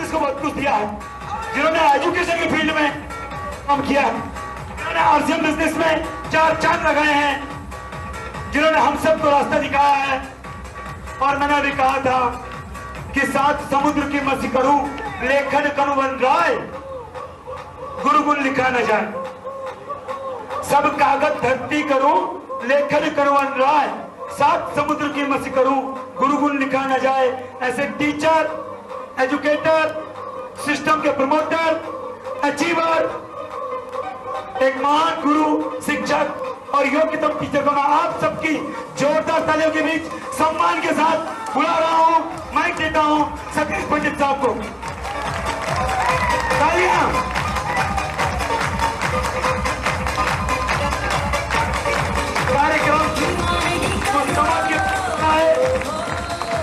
Business को बहुत कुछ दिया है, जिन्होंने एजुकेशन की फील्ड में काम किया है, जिन्होंने आरसीएम बिजनेस में 4 चांद लगाए हैं, जिन्होंने हम सबको रास्ता दिखाया है। और मैंने भी कहा था कि 7 समुद्र की मसी करूं, लेखन कनुवन राय, गुरुगुण लिखा न जाए। सब कागज धरती करूं, लेखन कनुवन राय, 7 समुद्र की मसी करूं, गुरुगुण लिखा न जाए। ऐसे टीचर, एजुकेटर, सिस्टम के प्रमोटर, अचीवर, एक महान गुरु, शिक्षक और योग्यतम टीचर को मैं आप सबकी जोरदार तालियों के बीच सम्मान के साथ बुला रहा हूं, माइक देता हूं सतीश पंडित साहब को। तालियां। कार्यक्रम समाज के है,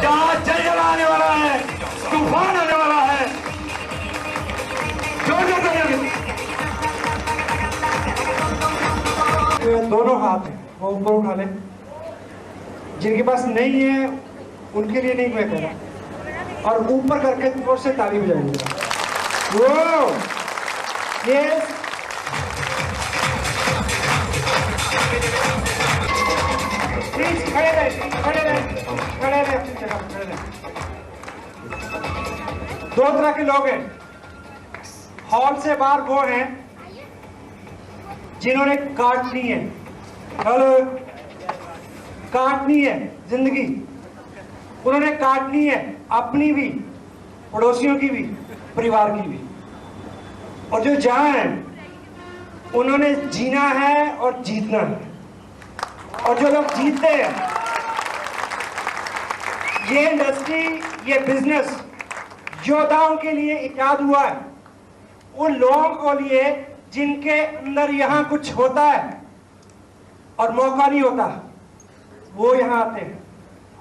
जहां जल आने वाला है, तूफान आने वाला है। जोरदार तालियां। दोनों हाथ हैं वो ऊपर उठा लें, जिनके पास नहीं है उनके लिए नहीं मैं कह रहा, और ऊपर करके जोर से ताली बजाएंगे। वो ये प्लीज खड़े रहे, खड़े रहे, खड़े रहे अपनी जगह, खड़े रहे। 2 तरह के लोग हैं, हॉल से बाहर वो हैं जिन्होंने काटनी है, हेलो, काटनी है जिंदगी, उन्होंने काटनी है अपनी भी, पड़ोसियों की भी, परिवार की भी। और जो जहां है उन्होंने जीना है और जीतना है। और जो लोग जीतते हैं, ये इंडस्ट्री, ये बिजनेस योद्धाओं के लिए इजाद हुआ है, उन लोगों को लिए जिनके अंदर यहां कुछ होता है और मौका नहीं होता, वो यहां आते हैं।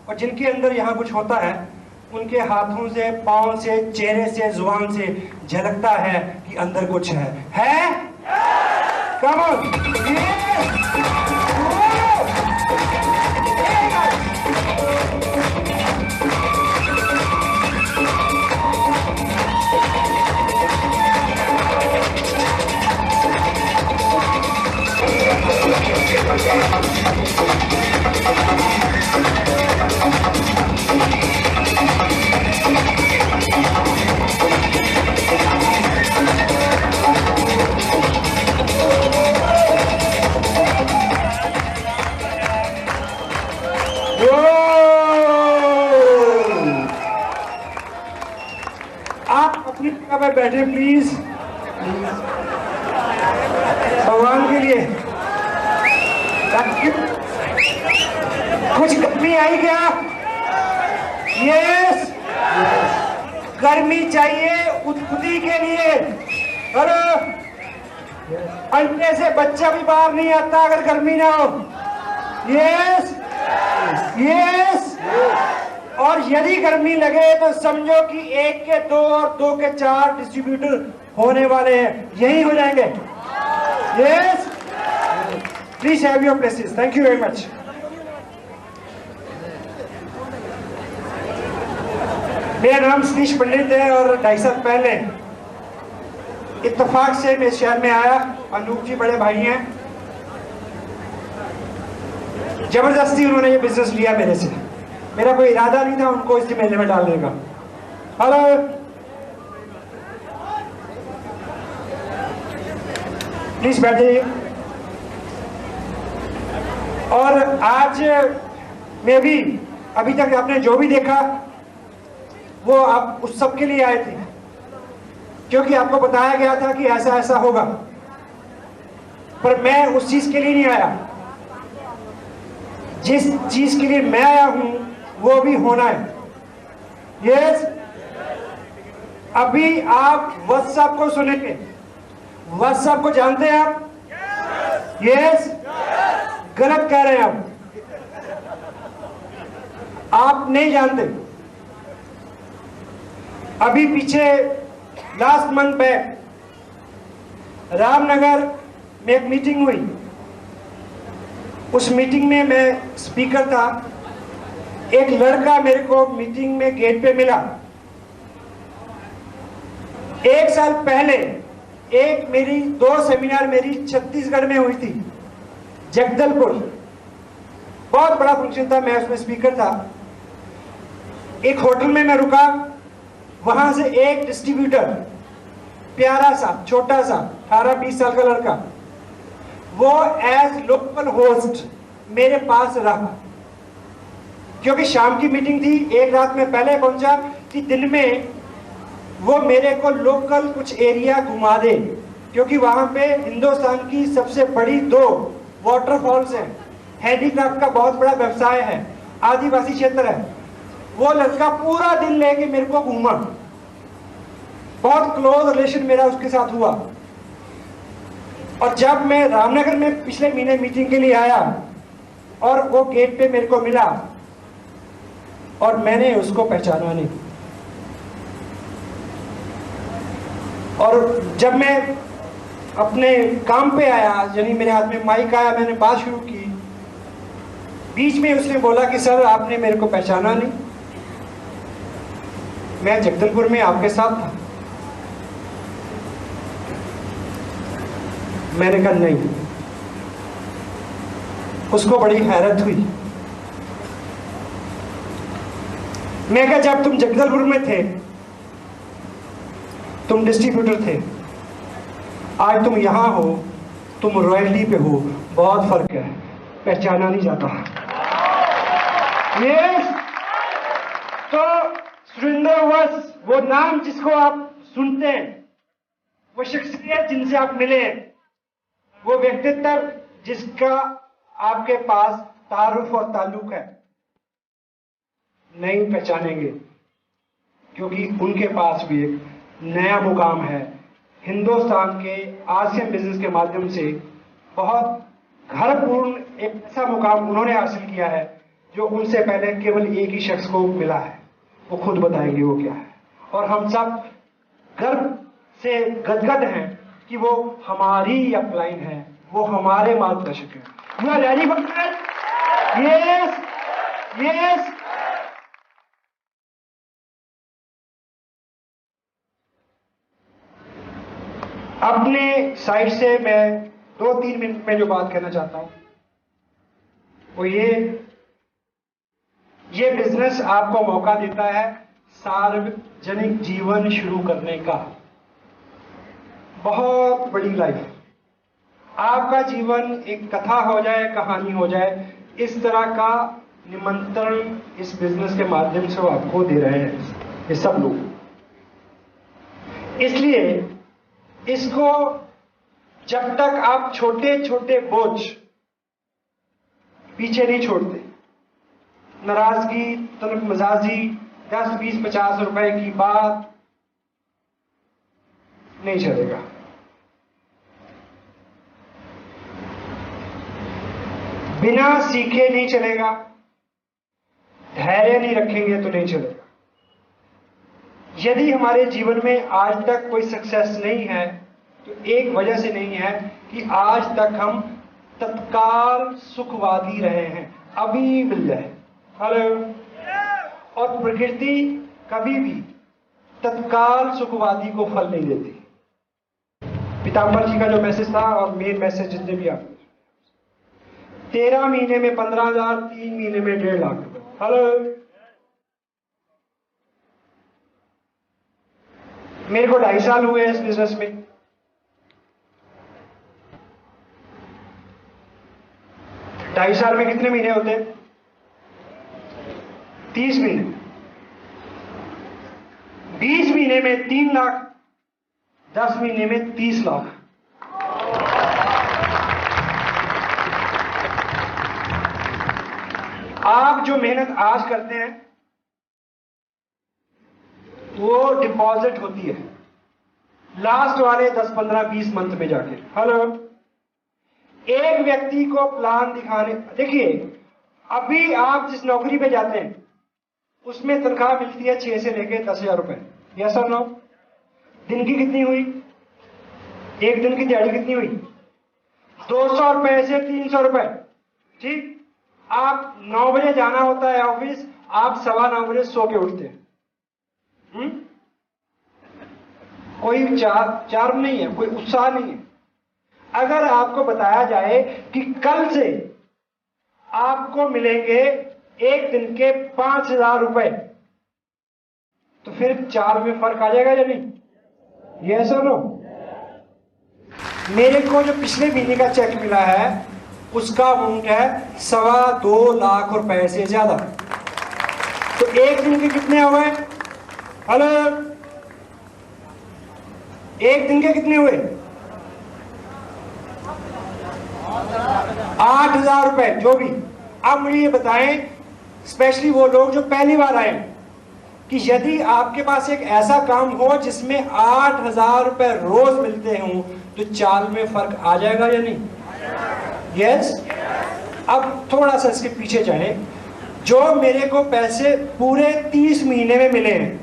और जिनके अंदर यहां कुछ होता है, उनके हाथों से, पांव से, चेहरे से, जुबान से झलकता है कि अंदर कुछ है? Come on. आप अपनी जगह पर बैठे प्लीज, भगवान के लिए। कुछ गर्मी आई क्या? यस, गर्मी चाहिए उत्पत्ति के लिए। हेलो, अंडे से बच्चा भी बाहर नहीं आता अगर गर्मी ना हो। Yes yes. और यदि गर्मी लगे तो समझो कि 1 के 2 और 2 के 4 डिस्ट्रीब्यूटर होने वाले हैं, यही हो जाएंगे। Yes, please have your places. Thank you very much. मेरा नाम सतीश पंडित है और 2.5 साल पहले इत्तेफाक से मैं शहर में आया। अनूप जी बड़े भाई हैं, जबरदस्ती उन्होंने ये बिजनेस लिया मेरे से। मेरा कोई इरादा नहीं था उनको इस मेले में डालने का। हेलो, प्लीज बैठिए। और आज में भी अभी तक आपने जो भी देखा वो आप उस सब के लिए आए थे, क्योंकि आपको बताया गया था कि ऐसा ऐसा होगा। पर मैं उस चीज के लिए नहीं आया, जिस चीज के लिए मैं आया हूं वो भी होना है। यस, अभी आप वत्स साहब को सुनेंगे। वत्स साहब को जानते हैं आप? यस, गलत कह रहे हैं आप नहीं जानते। अभी पीछे लास्ट मंथ बैक रामनगर में एक मीटिंग हुई। उस मीटिंग में मैं स्पीकर था। एक लड़का मेरे को मीटिंग में गेट पे मिला एक साल पहले एक मेरी 2 सेमिनार मेरी छत्तीसगढ़ में हुई थी, जगदलपुर। बहुत बड़ा फंक्शन था, मैं उसमें स्पीकर था। एक होटल में मैं रुका, वहां से एक डिस्ट्रीब्यूटर, प्यारा सा छोटा सा 18-20 साल का लड़का, वो एज लोकल होस्ट मेरे पास रहा, क्योंकि शाम की मीटिंग थी। एक रात में पहले पहुंचा कि दिन में वो मेरे को लोकल कुछ एरिया घुमा दे, क्योंकि वहां पे हिंदुस्तान की सबसे बड़ी 2 वाटरफॉल्स हैं, हैंडीक्राफ्ट का बहुत बड़ा व्यवसाय है, आदिवासी क्षेत्र है। वो लड़का पूरा दिन लेके मेरे को घूमा, बहुत क्लोज रिलेशन मेरा उसके साथ हुआ। और जब मैं रामनगर में पिछले महीने मीटिंग के लिए आया और वो गेट पे मेरे को मिला और मैंने उसको पहचाना नहीं, और जब मैं अपने काम पे आया, यानी मेरे हाथ में माइक आया, मैंने बात शुरू की, बीच में उसने बोला कि सर आपने मेरे को पहचाना नहीं, मैं जगदलपुर में आपके साथ था। मैंने कहा नहीं। उसको बड़ी हैरत हुई। मैं कहा जब तुम जगदलपुर में थे, तुम डिस्ट्रीब्यूटर थे, आज तुम यहां हो, तुम रॉयल्टी पे हो, बहुत फर्क है, पहचाना नहीं जाता। यस, तो सुरेंद्र वत्स, वो नाम जिसको आप सुनते हैं, वो शख्सियत जिनसे आप मिले, वो व्यक्तित्व जिसका आपके पास तारुफ और ताल्लुक है, नहीं पहचानेंगे, क्योंकि उनके पास भी एक नया मुकाम है। हिंदुस्तान के आसियान बिजनेस के माध्यम से बहुत घरपूर्ण एक ऐसा मुकाम उन्होंने हासिल किया है जो उनसे पहले केवल एक ही शख्स को मिला है। वो खुद बताएंगे वो क्या है, और हम सब गर्व से गदगद हैं कि वो हमारी अपलाइन है, वो हमारे मार्गदर्शक हैं। You are ready for that? Yes, yes. अपने साइड से मैं 2-3 मिनट में जो बात कहना चाहता हूं वो ये बिजनेस आपको मौका देता है सार्वजनिक जीवन शुरू करने का। बहुत बड़ी लाइफ, आपका जीवन एक कथा हो जाए, कहानी हो जाए, इस तरह का निमंत्रण इस बिजनेस के माध्यम से वो आपको दे रहे हैं ये सब लोग। इसलिए इसको जब तक आप छोटे छोटे बोझ पीछे नहीं छोड़ते, नाराजगी, तलब मजाजी, 10, 20, 50 रुपए की बात नहीं चलेगा। बिना सीखे नहीं चलेगा, धैर्य नहीं रखेंगे तो नहीं चलेगा। यदि हमारे जीवन में आज तक कोई सक्सेस नहीं है तो एक वजह से नहीं है कि आज तक हम तत्काल सुखवादी रहे हैं, अभी मिल जाए। हेलो। और प्रकृति कभी भी तत्काल सुखवादी को फल नहीं देती। पीताम्बर जी का जो मैसेज था और मेन मैसेज जितने भी आप 13 महीने में 15,000, 3 महीने में 1.5 लाख रुपए। हेलो। मेरे को 2.5 साल हुए इस बिजनेस में। ढाई साल में कितने महीने होते हैं? 30 महीने। 20 महीने में 3 लाख, 10 महीने में 30 लाख। आप जो मेहनत आज करते हैं वो डिपॉजिट होती है लास्ट वाले 10, 15, 20 मंथ में जाके। हेलो। एक व्यक्ति को प्लान दिखाने, देखिए अभी आप जिस नौकरी पे जाते हैं उसमें तनख्वाह मिलती है 6 से लेके 10,000 रुपए। यस और नो? दिन की कितनी हुई? एक दिन की दिहाड़ी कितनी हुई? 200 रुपए से 300 रुपए। ठीक। आप 9 बजे जाना होता है ऑफिस, आप 9:15 बजे सो के उठते हैं। कोई चार्म नहीं है, कोई उत्साह नहीं है। अगर आपको बताया जाए कि कल से आपको मिलेंगे एक दिन के 5,000 रुपए, तो फिर चार्म में फर्क आ जाएगा या नहीं? यस और नो? मेरे को जो पिछले महीने का चेक मिला है उसका अमाउंट है 2.25 लाख रुपए से ज्यादा। तो एक दिन के कितने हुए? हेलो, एक दिन के कितने हुए? 8,000 रुपए जो भी। अब मुझे ये बताएं, स्पेशली वो लोग जो पहली बार आए, कि यदि आपके पास एक ऐसा काम हो जिसमें 8,000 रुपए रोज मिलते हों, तो चाल में फर्क आ जाएगा या नहीं? यस। अब थोड़ा सा इसके पीछे जाएं। जो मेरे को पैसे पूरे 30 महीने में मिले हैं,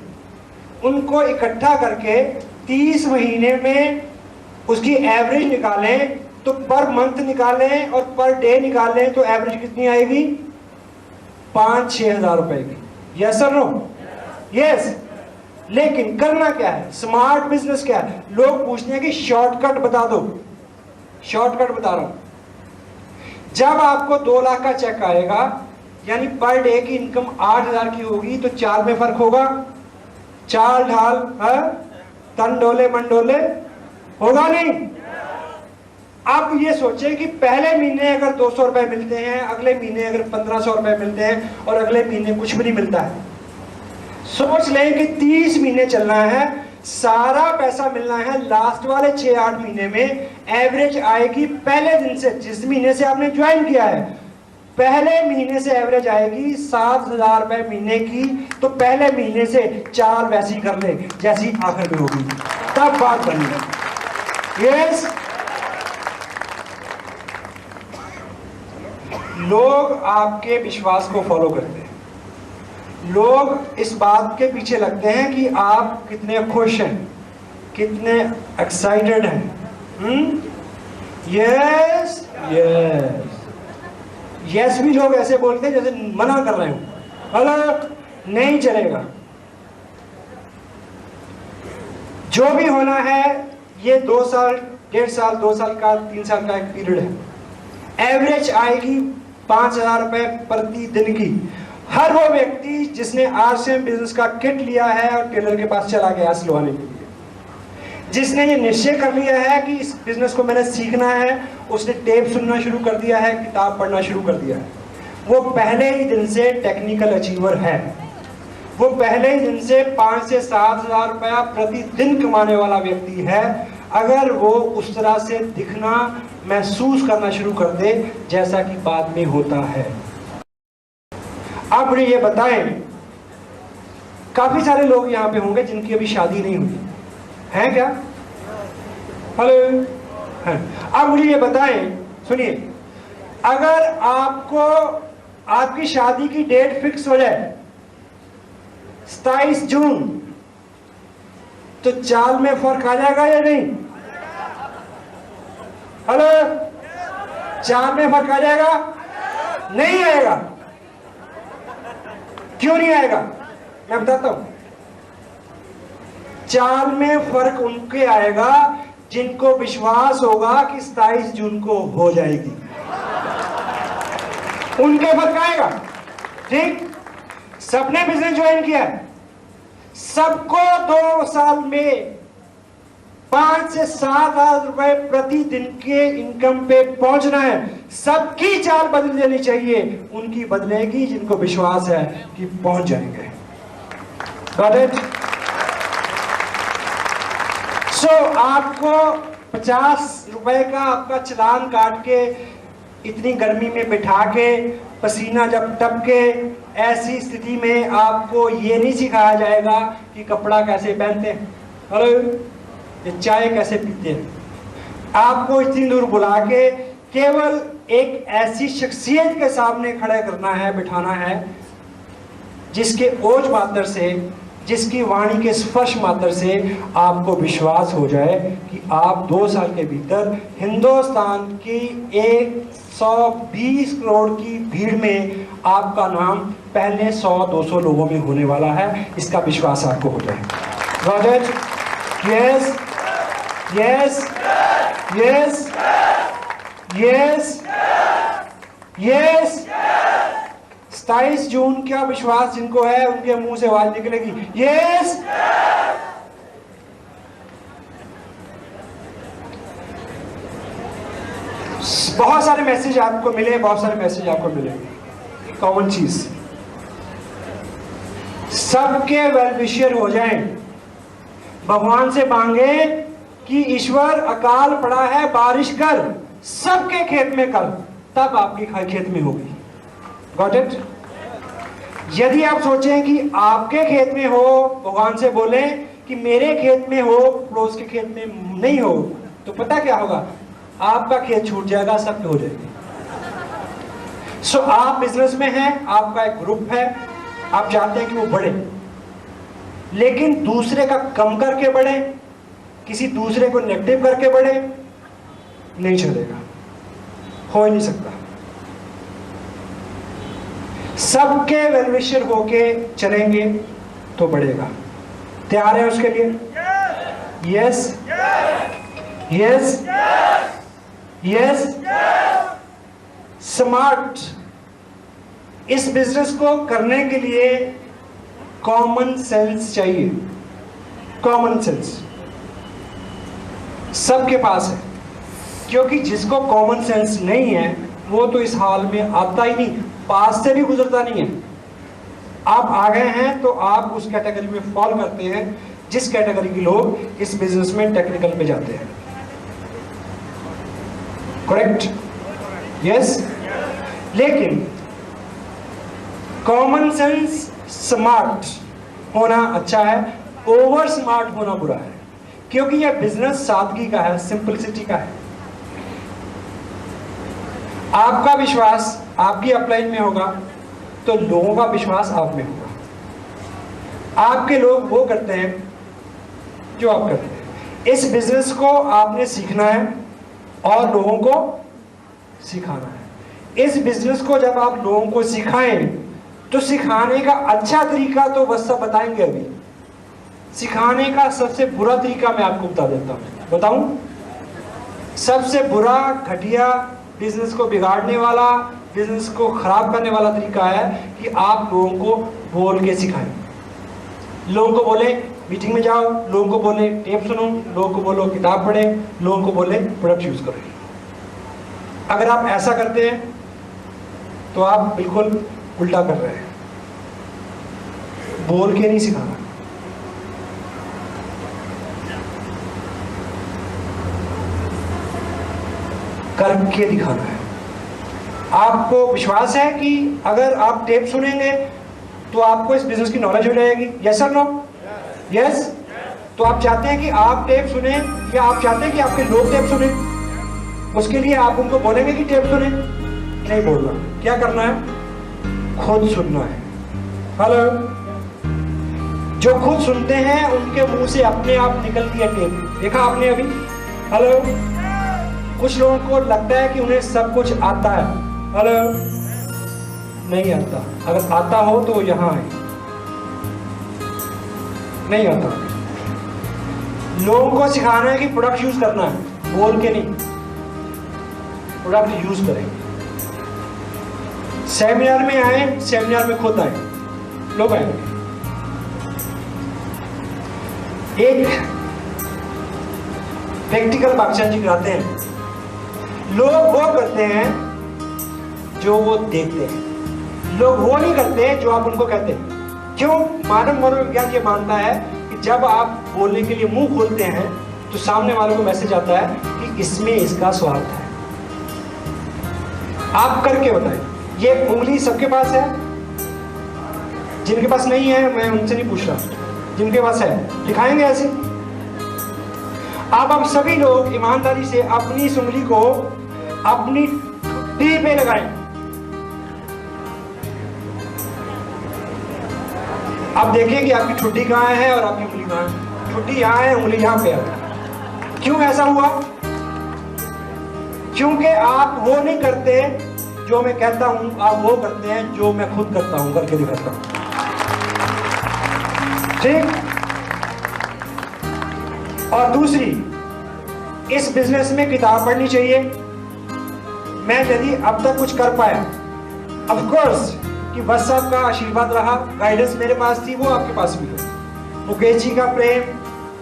उनको इकट्ठा करके 30 महीने में उसकी एवरेज निकालें, तो पर मंथ निकालें और पर डे निकालें तो एवरेज कितनी आएगी? 5-6 हजार रुपए की। यस और नो? यस। लेकिन करना क्या है? स्मार्ट बिजनेस क्या है? लोग पूछते हैं कि शॉर्टकट बता दो। शॉर्टकट बता रहा हूं। जब आपको 2 लाख का चेक आएगा, यानी पर डे की इनकम 8,000 की होगी, तो चाल में फर्क होगा? चाल ढाल तन डोले मन डोले होगा नहीं? आप ये सोचें कि पहले महीने अगर 200 रुपए मिलते हैं, अगले महीने अगर 1,500 रुपए मिलते हैं और अगले महीने कुछ भी नहीं मिलता है। सोच लें कि 30 महीने चलना है, सारा पैसा मिलना है लास्ट वाले 6-8 महीने में। एवरेज आएगी पहले दिन से, जिस महीने से आपने ज्वाइन किया है, पहले महीने से एवरेज आएगी 7,000 रुपए महीने की। तो पहले महीने से चाल वैसी कर ले जैसी आखिर में होगी, तब बात बनी। यस। लोग आपके विश्वास को फॉलो करते हैं। लोग इस बात के पीछे लगते हैं कि आप कितने खुश हैं, कितने एक्साइटेड हैं। यस यस यस भी लोग ऐसे बोलते हैं जैसे मना कर रहे हो। हेलो, नहीं चलेगा। जो भी होना है, ये 2 साल 1.5 साल 2 साल का 3 साल का एक पीरियड है। एवरेज आएगी 5,000 रुपए प्रति दिन की। हर वो व्यक्ति जिसने आरसीएम बिजनेस का किट लिया है और टेलर के पास चला गया सिलवाने के लिए, जिसने ये निश्चय कर लिया है कि इस बिजनेस को मैंने सीखना है, उसने टेप सुनना शुरू कर दिया है, किताब पढ़ना शुरू कर दिया है, वो पहले ही दिन से टेक्निकल अचीवर है। वो पहले ही दिन से 5 से 7 हजार रुपया प्रतिदिन कमाने वाला व्यक्ति है, अगर वो उस तरह से दिखना महसूस करना शुरू कर दे जैसा कि बाद में होता है। अब मुझे ये बताएं, काफी सारे लोग यहाँ पे होंगे जिनकी अभी शादी नहीं हुई है क्या? हेलो, अब मुझे ये बताएं, सुनिए, अगर आपको आपकी शादी की डेट फिक्स हो जाए 27 जून, तो चाल में फर्क आ जाएगा या नहीं? हेलो, चाल में फर्क आ जाएगा? नहीं आएगा। क्यों नहीं आएगा? मैं बताता हूं। चाल में फर्क उनके आएगा जिनको विश्वास होगा कि 27 जून को हो जाएगी, उनके फर्क आएगा। ठीक, सबने बिजनेस ज्वाइन किया है, सबको 2 साल में 5 से 7 हजार रुपए प्रतिदिन के इनकम पे पहुंचना है। सबकी चाल बदल देनी चाहिए, उनकी बदलेगी जिनको विश्वास है कि पहुंच जाएंगे। Got it? सो आपको 50 रुपए का आपका चालान काट के इतनी गर्मी में बिठा के, पसीना जब टपके, ऐसी स्थिति में आपको ये नहीं सिखाया जाएगा कि कपड़ा कैसे पहनते हैं, हेलो, ये चाय कैसे पीते हैं। आपको इतनी दूर बुला के केवल एक ऐसी शख्सियत के सामने खड़े करना है, बिठाना है, जिसके ओज मात्र से, जिसकी वाणी के स्पर्श मात्र से आपको विश्वास हो जाए कि आप 2 साल के भीतर हिंदुस्तान की 120 करोड़ की भीड़ में आपका नाम पहले 100-200 लोगों में होने वाला है। इसका विश्वास आपको हो जाए। Yes yes yes yes yes 27 जून का विश्वास जिनको है उनके मुंह से आवाज निकलेगी यस। बहुत सारे मैसेज आपको मिले, बहुत सारे मैसेज आपको मिले। कॉमन चीज, सबके वेल विशर हो जाएं। भगवान से मांगे कि ईश्वर अकाल पड़ा है बारिश कर, सबके खेत में कर, तब आपकी खेत में होगी। Got it? यदि आप सोचें कि आपके खेत में हो, भगवान से बोले कि मेरे खेत में हो, पड़ोस के खेत में नहीं हो, तो पता क्या होगा? आपका खेत छूट जाएगा, सबके हो जाएगी। सो आप बिजनेस में हैं, आपका एक ग्रुप है, आप चाहते हैं कि वो बढ़े, लेकिन दूसरे का कम करके बढ़े, किसी दूसरे को नेगेटिव करके बढ़े, नहीं चलेगा, हो ही नहीं सकता। सबके वेलविशर होके चलेंगे तो बढ़ेगा। तैयार है उसके लिए? Yes yes yes. स्मार्ट, इस बिजनेस को करने के लिए कॉमन सेंस चाहिए। कॉमन सेंस सबके पास है, क्योंकि जिसको कॉमन सेंस नहीं है वो तो इस हाल में आता ही नहीं, पास से भी गुजरता नहीं है। आप आ गए हैं तो आप उस कैटेगरी में फॉल करते हैं जिस कैटेगरी के लोग इस बिजनेस में टेक्निकल पे जाते हैं। करेक्ट? यस। लेकिन कॉमन सेंस, स्मार्ट होना अच्छा है, ओवर स्मार्ट होना बुरा है, क्योंकि यह बिजनेस सादगी का है, सिंपलिसिटी का है। आपका विश्वास आपकी अपलाइन में होगा तो लोगों का विश्वास आप में होगा। आपके लोग वो करते हैं जो आप करते हैं। इस बिजनेस को आपने सीखना है और लोगों को सिखाना है। इस बिजनेस को जब आप लोगों को सिखाएं तो सिखाने का अच्छा तरीका तो बस सब बताएंगे। अभी सिखाने का सबसे बुरा तरीका मैं आपको बता देता हूं। बताऊं? सबसे बुरा, घटिया, बिजनेस को बिगाड़ने वाला, बिजनेस को खराब करने वाला तरीका है कि आप लोगों को बोल के सिखाएं। लोगों को बोले मीटिंग में जाओ, लोगों को बोले टेप सुनो, लोगों को बोलो किताब पढ़े, लोगों को बोले प्रोडक्ट यूज करें। अगर आप ऐसा करते हैं तो आप बिल्कुल उल्टा कर रहे हैं। बोल के नहीं सिखाना, करके दिखाना है। आपको विश्वास है कि अगर आप टेप सुनेंगे तो आपको इस बिजनेस की नॉलेज हो जाएगी? यस और नो? यस। तो आप चाहते हैं कि आप टेप सुने या आप चाहते हैं कि आपके लोग टेप सुने? उसके लिए आप उनको बोलेंगे कि टेप सुने? नहीं बोलना। क्या करना है? खुद सुनना है। हेलो? जो खुद सुनते हैं उनके मुंह से अपने आप निकलती है टेप। देखा आपने अभी? हेलो? कुछ लोगों को लगता है कि उन्हें सब कुछ आता है। हेलो? नहीं आता। अगर आता हो तो यहाँ आए। नहीं आता। लोगों को सिखाना है कि प्रोडक्ट यूज करना है, बोल के नहीं, प्रोडक्ट यूज करें। सेमिनार में आए, सेमिनार में खुद आए, लोग आएंगे। एक प्रैक्टिकल बादशाह जी कराते हैं। लोग वो करते हैं जो वो देखते हैं, लोग वो नहीं करते जो आप उनको कहते हैं। क्यों? मानव मनोविज्ञान ये मानता है कि जब आप बोलने के लिए मुंह खोलते हैं तो सामने वालों को मैसेज आता है कि इसमें इसका स्वार्थ है। आप करके बताएं। ये उंगली सबके पास है? जिनके पास नहीं है मैं उनसे नहीं पूछ रहा, जिनके पास है दिखाएंगे ऐसे। आप सभी लोग ईमानदारी से अपनी इस उंगली को अपनी ठुड्डी पे लगाएं। आप देखिए कि आपकी ठुड्डी कहाँ है और आपकी उंगली कहाँ है। ठुड्डी यहाँ है, उंगली यहाँ पे है। क्यों ऐसा हुआ? क्योंकि आप वो नहीं करते जो मैं कहता हूं, आप वो करते हैं जो मैं खुद करता हूं, करके दिखाता हूं। ठीक? और दूसरी, इस बिजनेस में किताब पढ़नी चाहिए। मैं यदि अब तक कुछ कर पाया, ऑफ कोर्स कि बस साहब का आशीर्वाद रहा, गाइडेंस मेरे पास थी, वो आपके पास भी है। मुकेश जी का प्रेम,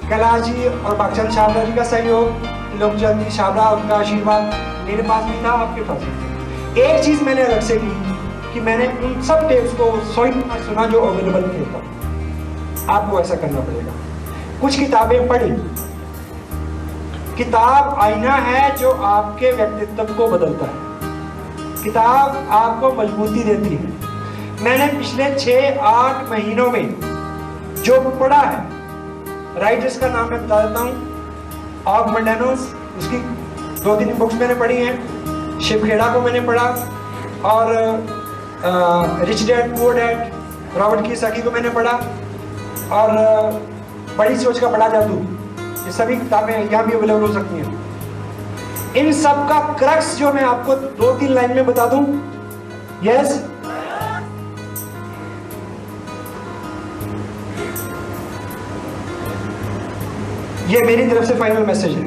कैलाश जी और बागचंद छाबड़ा जी का सहयोग, लोकचंद जी छाबड़ा उनका आशीर्वाद मेरे पास भी था, आपके पास भी था। एक चीज मैंने अलग से की कि मैंने उन सब टेप्स को 100% सुना जो अवेलेबल थे तब। आपको ऐसा करना पड़ेगा। कुछ किताबें पढ़ी। किताब आईना है जो आपके व्यक्तित्व को बदलता है। किताब आपको मजबूती देती है। मैंने पिछले 6-8 महीनों में जो पढ़ा है, राइटर्स का नाम मैं बता देता हूँ। ऑग मंडानोस, उसकी 2-3 बुक्स मैंने पढ़ी हैं। शिव खेड़ा को मैंने पढ़ा, और rich dad poor dad, Robert Kiyosaki को मैंने पढ़ा, और बड़ी सोच का बड़ा जादू। ये सभी किताबें यहाँ भी अवेलेबल हो सकती हैं। इन सब का क्रक्स जो मैं आपको 2-3 लाइन में बता दूं। यस, ये मेरी तरफ से फाइनल मैसेज है।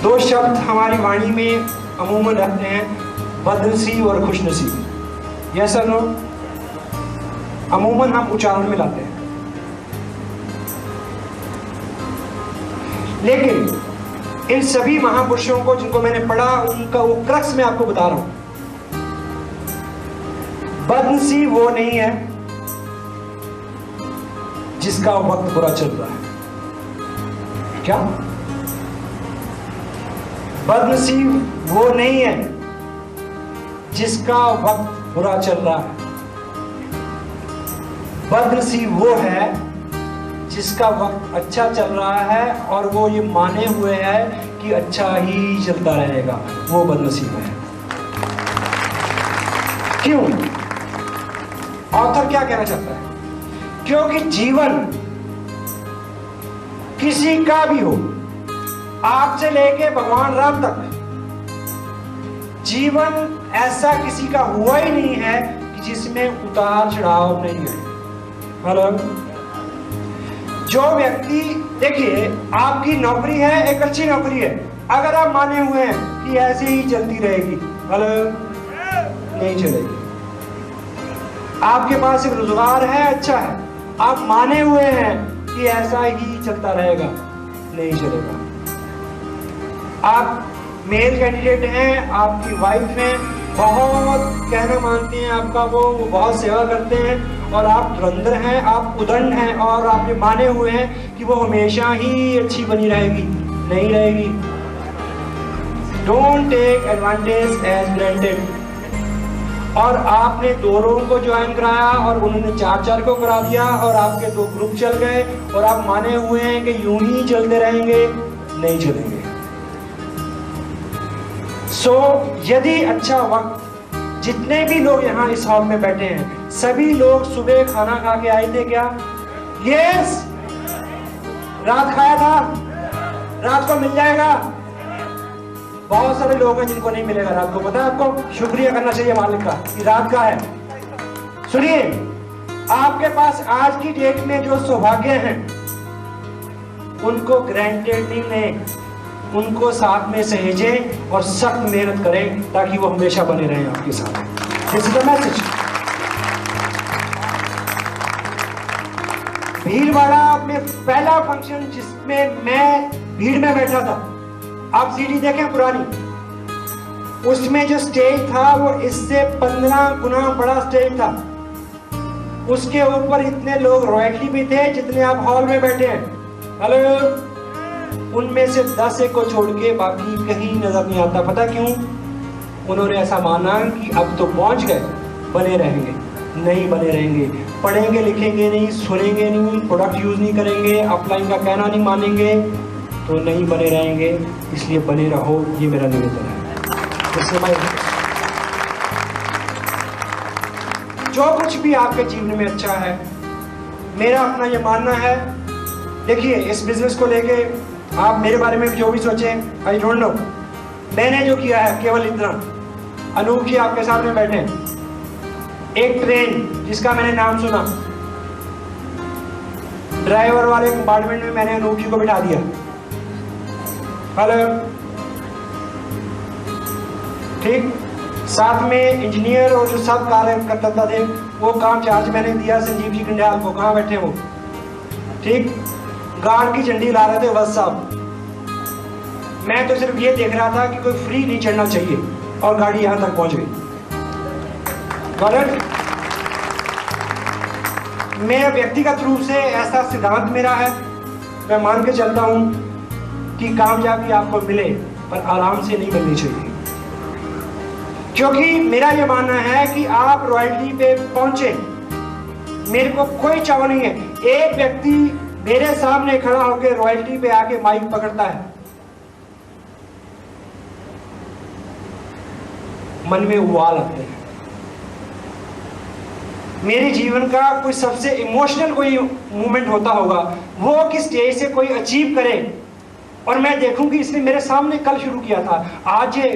दो शब्द हमारी वाणी में अमूमन रहते हैं, बदनसीब और खुशनसीब। यस और नो? अमूमन हम उच्चारण में लाते हैं, लेकिन इन सभी महापुरुषों को जिनको मैंने पढ़ा, उनका वो क्रक्स मैं आपको बता रहा हूं। बदनसीब वो नहीं है जिसका वक्त बुरा चल रहा है। क्या? बदनसीब वो नहीं है जिसका वक्त बुरा चल रहा है। बदनसीब वो है जिसका वक्त अच्छा चल रहा है और वो ये माने हुए है कि अच्छा ही चलता रहेगा। वो बदनसीब है। क्यों? ऑथर क्या कहना चाहता है? क्योंकि जीवन किसी का भी हो, आपसे लेके भगवान राम तक, जीवन ऐसा किसी का हुआ ही नहीं है कि जिसमें उतार चढ़ाव नहीं है। हेलो, जो व्यक्ति, देखिए आपकी नौकरी है, एक अच्छी नौकरी है, अगर आप माने हुए हैं कि ऐसे ही चलती रहेगी, हेलो, नहीं चलेगी। आपके पास एक रोजगार है, अच्छा है, आप माने हुए हैं कि ऐसा ही चलता रहेगा, नहीं चलेगा। आप मेल कैंडिडेट हैं, आपकी वाइफ है, बहुत कहना मानते हैं आपका, वो बहुत सेवा करते हैं, और आप धुरंधर हैं, आप उदंड हैं, और आप ये माने हुए हैं कि वो हमेशा ही अच्छी बनी रहेगी, नहीं रहेगी। Don't take advantage as granted. और आपने 2 लोगों को ज्वाइन कराया और उन्होंने 4-4 को करा दिया, और आपके 2 ग्रुप चल गए, और आप माने हुए हैं कि यूं ही चलते रहेंगे, नहीं चलेंगे। सो यदि अच्छा वक्त, जितने भी लोग यहाँ इस हॉल में बैठे हैं, सभी लोग सुबह खाना खा के आए थे क्या? यस। रात खाया था? रात को मिल जाएगा? बहुत सारे लोग हैं जिनको नहीं मिलेगा रात को, पता है आपको? शुक्रिया करना चाहिए मालिक का कि रात का है। सुनिए, आपके पास आज की डेट में जो सौभाग्य हैं, उनको ग्रांटेड नहीं लें, उनको साथ में सहेजें और सख्त मेहनत करें ताकि वो हमेशा बने रहें आपके साथ। This is the message. Bhilwara में पहला फंक्शन जिसमें मैं भीड़ में बैठा था, आप सीडी देखें पुरानी, उसमें जो स्टेज था वो इससे 15 गुना बड़ा स्टेज था। उसके ऊपर इतने लोग रॉयल्टी भी थे जितने आप हॉल में बैठे हैं। हेलो, उनमें से 10 को छोड़ के बाकी कहीं नजर नहीं आता। पता क्यों? उन्होंने ऐसा माना कि अब तो पहुंच गए, बने रहेंगे। नहीं बने रहेंगे, पढ़ेंगे लिखेंगे नहीं, सुनेंगे नहीं, प्रोडक्ट यूज नहीं करेंगे, अपलाइन का कहना नहीं मानेंगे, तो नहीं बने रहेंगे। इसलिए बने रहो, ये मेरा निवेदन है। जो कुछ भी आपके जीवन में अच्छा है, मेरा अपना ये मानना है। देखिए, इस बिजनेस को लेके आप मेरे बारे में जो भी सोचें, आई डोंट नो, मैंने जो किया है केवल इतना। अनूप जी आपके सामने बैठे हैं, एक ट्रेन जिसका मैंने नाम सुना, ड्राइवर वाले कंपार्टमेंट में मैंने अनूप जी को बिठा दिया। हेलो, ठीक, साथ में इंजीनियर और जो सब कार्य करता थे वो काम चार्ज मैंने दिया संजीव जी कंडियाल को। कहाँ बैठे वो? ठीक, गार्ड की झंडी ला रहे थे वत्स साहब। मैं तो सिर्फ ये देख रहा था कि कोई फ्री नहीं चढ़ना चाहिए और गाड़ी यहां तक पहुंच गई। गलत। मैं व्यक्तिगत रूप से ऐसा सिद्धांत मेरा है, मैं मान के चलता हूं कि कामयाबी आपको मिले पर आराम से नहीं मिलनी चाहिए, क्योंकि मेरा यह मानना है कि आप रॉयल्टी पे पहुंचे, मेरे को कोई चाव नहीं है। एक व्यक्ति मेरे सामने खड़ा होकर रॉयल्टी पे आके माइक पकड़ता है, मन में उबाल आते हैं। मेरे जीवन का कोई सबसे इमोशनल कोई मोमेंट होता होगा वो कि स्टेज से कोई अचीव करे और मैं देखूं कि इसने मेरे सामने कल शुरू किया था, आज ये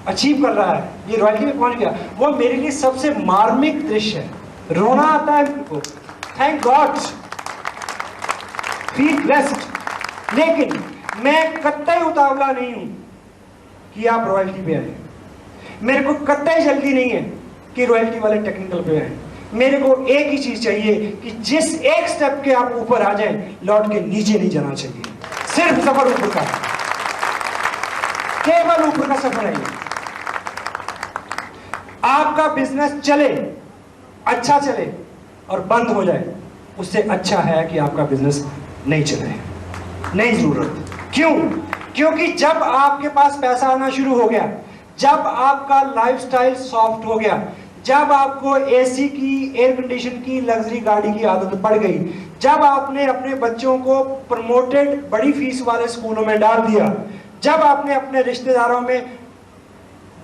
अचीव कर रहा है, ये रॉयल्टी में पहुंच गया, वो मेरे लिए सबसे मार्मिक दृश्य है। रोना आता है मेरे को, थैंक गॉड, फील ब्लेस्ड। लेकिन मैं कतई उतावला नहीं हूं कि आप रॉयल्टी पे आए, मेरे को कतई जल्दी नहीं है कि रॉयल्टी वाले टेक्निकल पे आए। मेरे को एक ही चीज चाहिए कि जिस एक स्टेप के आप ऊपर आ जाएं, लौट के नीचे नहीं जाना चाहिए। सिर्फ सफर ऊपर का, केवल ऊपर का सफर है। आपका बिजनेस चले, अच्छा चले और बंद हो जाए, उससे अच्छा है कि आपका बिजनेस नहीं चले, नहीं जरूरत। क्यों? क्योंकि जब आपके पास पैसा आना शुरू हो गया, जब आपका लाइफस्टाइल सॉफ्ट हो गया, जब आपको एसी की, एयर कंडीशन की, लग्जरी गाड़ी की आदत पड़ गई, जब आपने अपने बच्चों को प्रमोटेड बड़ी फीस वाले स्कूलों में डाल दिया, जब आपने अपने रिश्तेदारों में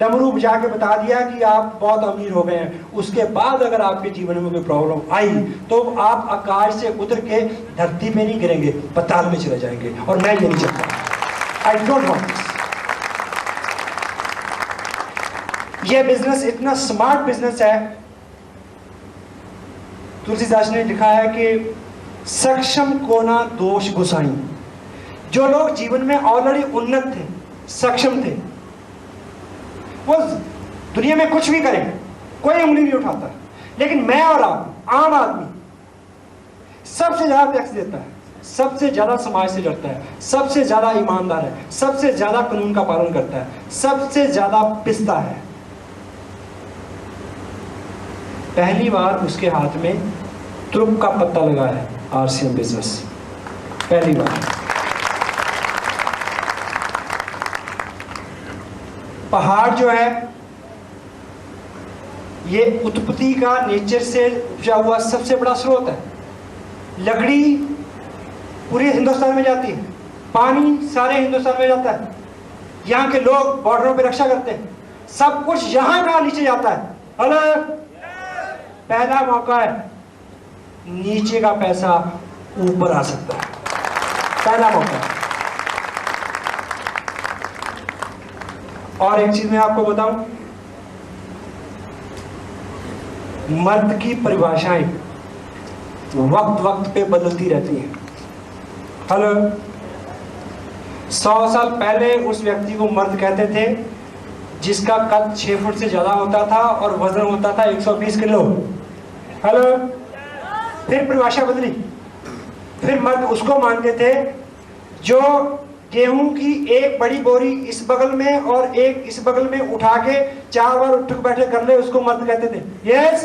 डमरू बजा के बता दिया कि आप बहुत अमीर हो गए हैं, उसके बाद अगर आपके जीवन में कोई प्रॉब्लम आई तो आप आकाश से उतर के धरती पे नहीं गिरेंगे, पताल में चले जाएंगे। और मैं ये नहीं चाहता, आई डोंट वांट दिस। ये बिजनेस इतना स्मार्ट बिजनेस है, तुलसीदास ने लिखा है कि सक्षम को ना दोष गुसाई। जो लोग जीवन में ऑलरेडी उन्नत थे, सक्षम थे, वो दुनिया में कुछ भी करें, कोई उंगली नहीं उठाता। लेकिन मैं और आप, आम आदमी, सबसे ज्यादा टैक्स देता है, सबसे ज्यादा समाज से डरता है, सबसे ज्यादा ईमानदार है, सबसे ज्यादा कानून का पालन करता है, सबसे ज्यादा पिसता है। पहली बार उसके हाथ में तुरुप का पत्ता लगा है आरसीएम बिजनेस, पहली बार। पहाड़ जो है ये उत्पत्ति का नेचर से उपजा हुआ सबसे बड़ा स्रोत है। लकड़ी पूरे हिंदुस्तान में जाती है, पानी सारे हिंदुस्तान में जाता है, यहाँ के लोग बॉर्डरों पे रक्षा करते हैं, सब कुछ यहाँ का नीचे जाता है। हेलो, पहला मौका है, नीचे का पैसा ऊपर आ सकता है, पहला मौका। और एक चीज मैं आपको बताऊं, मर्द की परिभाषाएं वक्त वक्त पे बदलती रहती हैं। हेलो, 100 साल पहले उस व्यक्ति को मर्द कहते थे जिसका कद 6 फुट से ज्यादा होता था और वजन होता था 120 किलो। हेलो, फिर परिभाषा बदली, फिर मर्द उसको मानते थे जो गेहूं की एक बड़ी बोरी इस बगल में और एक इस बगल में उठा के 4 बार उठ बैठे कर ले, उसको मर्द कहते थे। यस।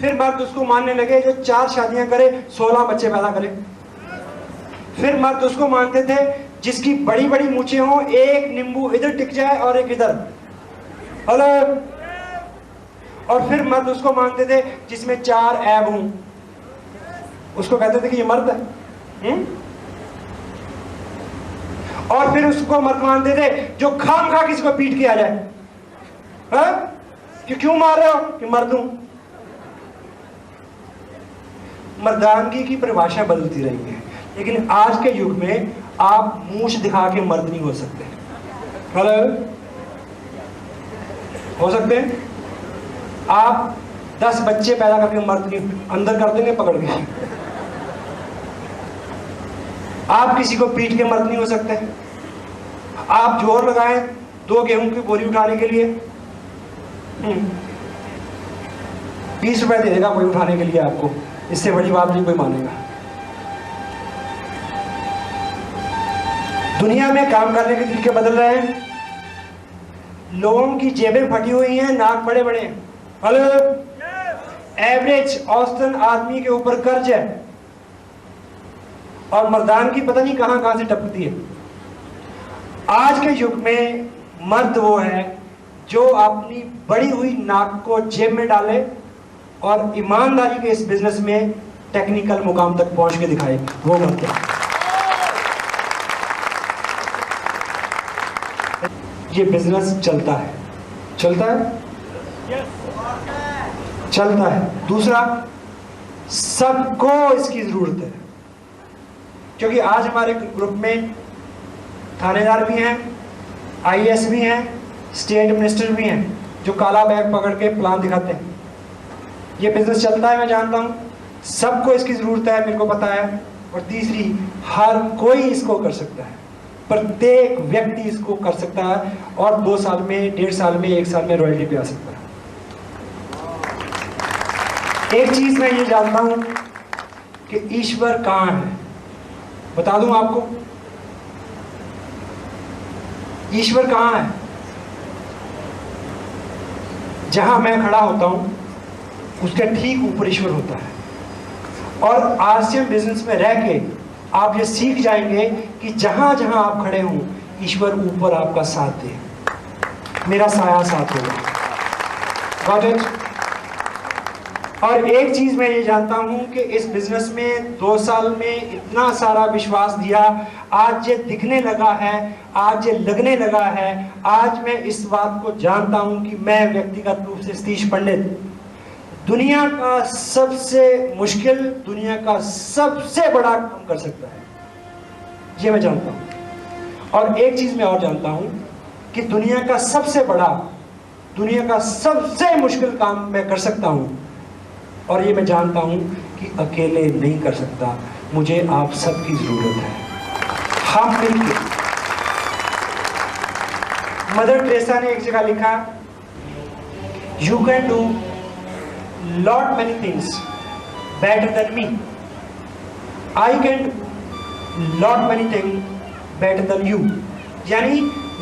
फिर मर्द उसको मानने लगे जो 4 शादियां करे, 16 बच्चे पैदा करे। फिर मर्द उसको मानते थे जिसकी बड़ी बड़ी मूछें हो, एक नींबू इधर टिक जाए और एक इधर। हेलो। और फिर मर्द उसको मानते थे जिसमें 4 ऐब हों, उसको कहते थे कि ये मर्द है। और फिर उसको मर्द मानते थे जो खाम खा किसी को पीट के आ जाए। कि क्यों मार रहे हो? कि मर्द हूं। मर्दानगी की परिभाषा बदलती रही है, लेकिन आज के युग में आप मूछ दिखा के मर्द नहीं हो सकते। हेलो, हो सकते हैं? आप 10 बच्चे पैदा करके मर्द के अंदर कर देंगे पकड़ के। आप किसी को पीट के मर्द नहीं हो सकते। आप जोर लगाएं 2 गेहूं की बोरी उठाने के लिए, 20 रुपए दे देगा कोई उठाने के लिए आपको, इससे बड़ी बात नहीं कोई मानेगा। दुनिया में काम करने के तरीके बदल रहे हैं, लोगों की जेबें फटी हुई हैं, नाक बड़े बड़े हैं। हेलो, एवरेज औसतन आदमी के ऊपर कर्ज है और मर्दान की पता नहीं कहां कहां से टपकती है। आज के युग में मर्द वो है जो अपनी बड़ी हुई नाक को जेब में डाले और ईमानदारी के इस बिजनेस में टेक्निकल मुकाम तक पहुंच के दिखाए, वो मर्द है। ये बिजनेस चलता है, चलता है, चलता है। दूसरा, सबको इसकी जरूरत है, क्योंकि आज हमारे ग्रुप में थानेदार भी हैं, आईएएस भी हैं, स्टेट मिनिस्टर भी हैं, जो काला बैग पकड़ के प्लान दिखाते हैं। ये बिजनेस चलता है, मैं जानता हूँ, सबको इसकी जरूरत है, मेरे को पता है। और तीसरी, हर कोई इसको कर सकता है, प्रत्येक व्यक्ति इसको कर सकता है और 2 साल में, 1.5 साल में, 1 साल में रॉयल्टी पे आ सकता है। एक चीज मैं ये जानता हूं कि ईश्वर कहां है, बता दूं आपको। ईश्वर कहां है? जहां मैं खड़ा होता हूं उसके ठीक ऊपर ईश्वर होता है। और आरसीएम बिजनेस में रह के आप ये सीख जाएंगे कि जहां जहां आप खड़े हों ईश्वर ऊपर आपका साथ दे, मेरा साया साथ होगा। Got it? और एक चीज मैं ये जानता हूं कि इस बिजनेस में 2 साल में इतना सारा विश्वास दिया, आज ये दिखने लगा है, आज ये लगने लगा है। आज मैं इस बात को जानता हूं कि मैं व्यक्तिगत रूप से सतीश पंडित दुनिया का सबसे मुश्किल, दुनिया का सबसे बड़ा काम कर सकता है, ये मैं जानता हूं। और एक चीज मैं और जानता हूं कि दुनिया का सबसे बड़ा, दुनिया का सबसे मुश्किल काम मैं कर सकता हूं। और ये मैं जानता हूं कि अकेले नहीं कर सकता, मुझे आप सबकी जरूरत है। हम मिलकर, मदर टेरेसा ने एक जगह लिखा, you can do lot many things better than me, I can do lot many things better than you। यानी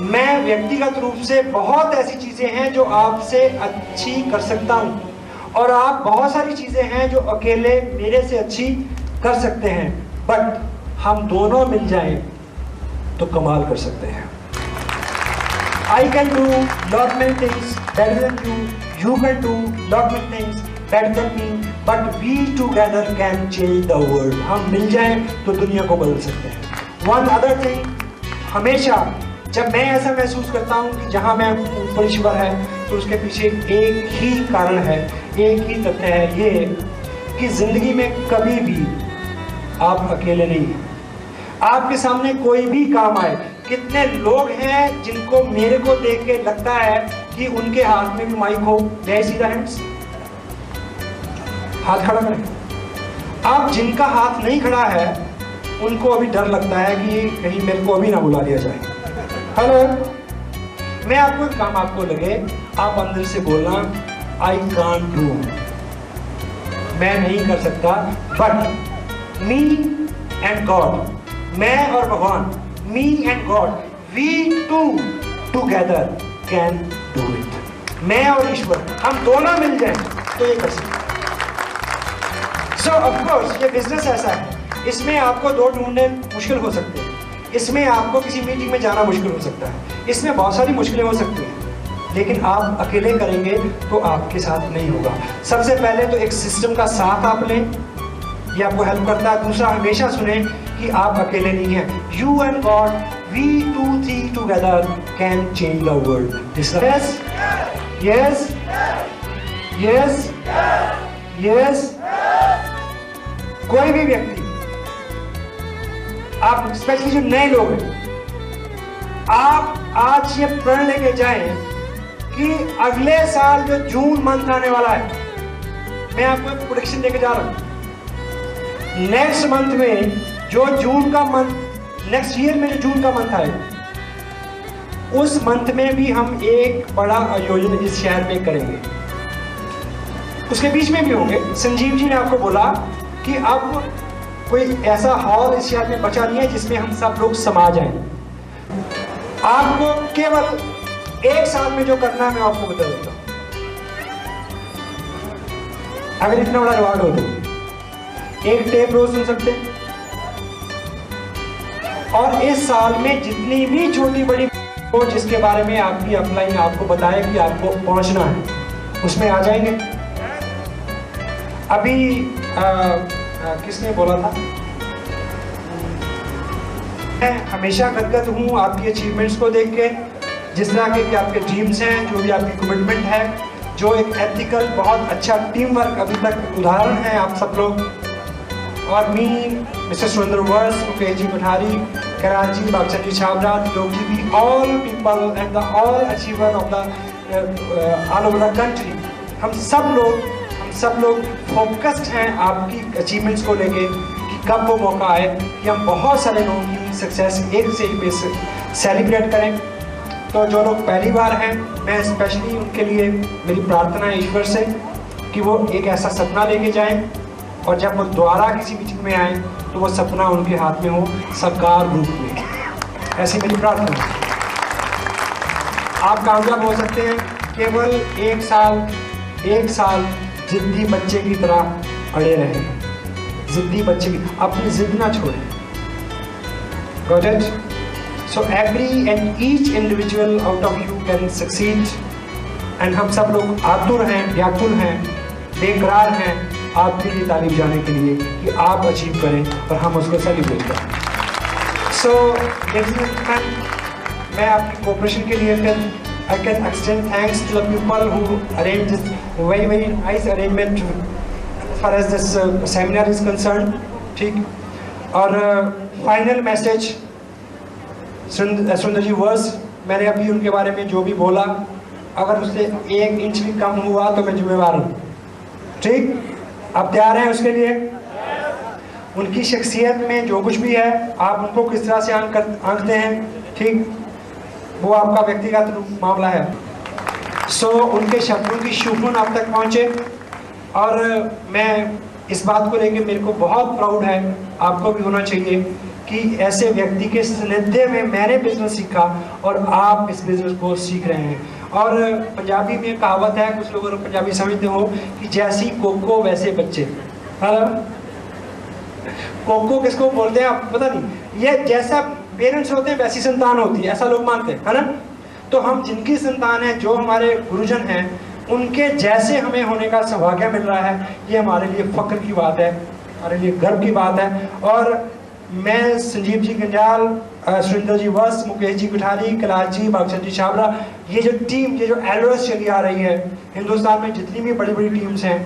मैं व्यक्तिगत रूप से बहुत ऐसी चीजें हैं जो आपसे अच्छी कर सकता हूं, और आप बहुत सारी चीजें हैं जो अकेले मेरे से अच्छी कर सकते हैं। बट हम दोनों मिल जाएं तो कमाल कर सकते हैं। I can do lot many things better than you, you can do lot many things better than me, but we together can change the world। हम मिल जाएं तो दुनिया को बदल सकते हैं। One other thing, हमेशा जब मैं ऐसा महसूस करता हूं कि जहां मैं ऊपर ईश्वर है, तो उसके पीछे एक ही कारण है, एक ही तथ्य है, ये कि जिंदगी में कभी भी आप अकेले नहीं हैं। आपके सामने कोई भी काम आए, कितने लोग हैं जिनको मेरे को देख के लगता है कि उनके हाथ में भी माइक हो? ले सी द हैंड्स, हाथ खड़ा करें। आप जिनका हाथ नहीं खड़ा है उनको अभी डर लगता है कि कहीं मेरे को अभी ना बुला लिया जाए। हेलो, मैं आपको एक काम आपको लगे, आप अंदर से बोलना, आई कांट डू, मैं नहीं कर सकता, बट मी एंड गॉड, मैं और भगवान, me and god, we two together can do it. मैं और ईश्वर, हम दोनों मिल जाएं तो ये कर सकते। सो ऑफ कोर्स ये बिजनेस ऐसा है, इसमें आपको 2 ढूंढने मुश्किल हो सकते हैं, इसमें आपको किसी मीटिंग में जाना मुश्किल हो सकता है, इसमें बहुत सारी मुश्किलें हो सकती हैं, लेकिन आप अकेले करेंगे तो आपके साथ नहीं होगा। सबसे पहले तो एक सिस्टम का साथ आप लें, ये आपको हेल्प करता है। दूसरा, हमेशा सुने कि आप अकेले नहीं हैं, you and god, we 2 3 together can change the world. Yes yes yes yes. कोई भी व्यक्ति, आप स्पेशली जो नए लोग हैं, आप आज ये प्रण लेके जाएं कि अगले साल जो जून मंथ आने वाला है, मैं आपको एक प्रेडिक्शन देके जा रहा हूं। नेक्स्ट मंथ में जो जून का मंथ, नेक्स्ट ईयर में जो जून का मंथ आएगा, उस मंथ में भी हम एक बड़ा आयोजन इस शहर में करेंगे। उसके बीच में भी होंगे। संजीव जी ने आपको बोला कि अब कोई ऐसा हॉल इस शहर में बचा नहीं है जिसमें हम सब लोग समा जाएं। आपको केवल एक साल में जो करना है मैं आपको बता देता हूं। अगर इतना बड़ा रिवार्ड हो तो एक टेप रोज सुन सकते हैं, और इस साल में जितनी भी छोटी बड़ी हो जिसके बारे में आपकी अपलाइन आपको बताए कि आपको पहुंचना है, उसमें आ जाएंगे। अभी किसने बोला था, मैं हमेशा गदगद हूं आपकी अचीवमेंट्स को देख के, जिस तरह के कि आपके ड्रीम्स हैं, जो भी आपकी कमिटमेंट है, जो एक एथिकल बहुत अच्छा टीम वर्क अभी तक उदाहरण है आप सब लोग। और मी, मिस्टर सुरेंद्र वर्स, मुकेश जी कोठारी, कराची, बागचंद जी छाबरा, लोकी भी, all people and the all achiever of the all over the country, हम सब लोग फोकस्ड हैं आपकी अचीवमेंट्स को लेके कि कब वो मौका आए कि हम बहुत सारे लोगों की सक्सेस एक से ही पे सेलिब्रेट करें। तो जो लोग पहली बार हैं, मैं स्पेशली उनके लिए मेरी प्रार्थना है ईश्वर से कि वो एक ऐसा सपना लेके जाएं, और जब वो दोबारा किसी मीटिंग में आए तो वो सपना उनके हाथ में हो साकार रूप में। ऐसी मेरी प्रार्थना है। आप कामयाब हो सकते हैं केवल एक साल जिद्दी बच्चे की तरह अड़े रहें। जिद्दी बच्चे की, अपनी जिद ना छोड़ें। Got it? So every and each individual out of you can succeed, and हम सब लोग आतुर हैं, व्याकुल हैं, बेकरार हैं आपके लिए तालीम जाने के लिए कि आप अचीव करें और हम उसको सेलिब्रेट करें। So ladies and gentlemen, मैं आपकी कोऑपरेशन के लिए I can extend thanks to the people who arranged this very nice arrangement as far as this seminar is concerned. ठीक, और फाइनल मैसेज सुरेंद्र जी वर्स, मैंने अभी उनके बारे में जो भी बोला, अगर उससे 1 इंच भी कम हुआ तो मैं जिम्मेवार हूँ। ठीक, आप तैयार हैं उसके लिए? उनकी शख्सियत में जो कुछ भी है, आप उनको किस तरह से आंकते हैं, ठीक, वो आपका व्यक्तिगत मामला है। सो उनके शब्दों की शुभन आप तक पहुँचे, और मैं इस बात को लेके मेरे को बहुत प्राउड है, आपको भी होना चाहिए कि ऐसे व्यक्ति के सानिध्य में मैंने बिजनेस सीखा और आप इस बिजनेस को सीख रहे हैं। और पंजाबी में कहावत है, कुछ लोग पंजाबी समझते हो कि जैसी कोको वैसे बच्चे। कोको किसको बोलते हैं आप पता नहीं, ये जैसा पेरेंट्स होते हैं वैसी संतान होती है, ऐसा लोग मानते हैं, है ना। तो हम जिनकी संतान है, जो हमारे गुरुजन हैं, उनके जैसे हमें होने का सौभाग्य मिल रहा है, ये हमारे लिए फख्र की बात है, हमारे लिए गर्व की बात है। और मैं संजीव जी गंजाल, सुरेंद्र जी वर्स, मुकेश जी कोठारी, कैलाश जी, बागचंद जी छाबरा, ये जो टीम, ये जो एल्डर्स चली आ रही है हिंदुस्तान में, जितनी भी बड़ी बड़ी टीम्स हैं,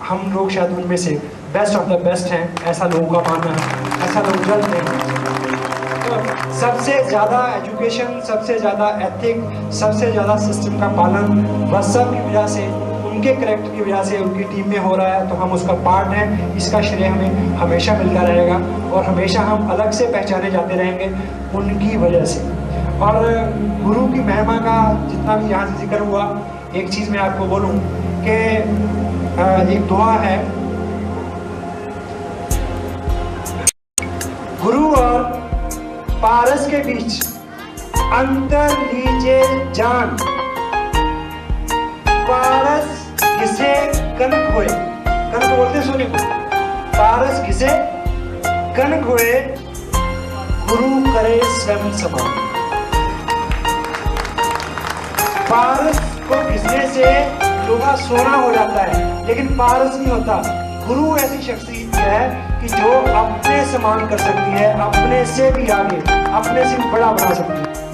हम लोग शायद उनमें से बेस्ट ऑफ द बेस्ट हैं, ऐसा लोगों का मानना है, ऐसा लोग जल्द हैं। तो सबसे ज़्यादा एजुकेशन, सबसे ज़्यादा एथिक, सबसे ज़्यादा सिस्टम का पालन बस सब की वजह से, उनके करेक्टर की वजह से उनकी टीम में हो रहा है, तो हम उसका पार्ट हैं। इसका श्रेय हमें हमेशा मिलता रहेगा और हमेशा हम अलग से पहचाने जाते रहेंगे उनकी वजह से। और गुरु की महिमा का जितना भी यहाँ से जिक्र हुआ, एक चीज़ मैं आपको बोलूँ कि एक दुआ है, गुरु और पारस के बीच अंतर लीजिए जान, पारस किसे कनक होए, कनक बोलते सोने को, पारस किसे कनक होए, गुरु करे स्वयं समान। पारस को घिसने से लोहा सोना हो जाता है, लेकिन पारस नहीं होता। गुरु ऐसी शख्सियत है कि जो अपने समान कर सकती है, अपने से भी आगे, अपने से भी बड़ा बना सकती है।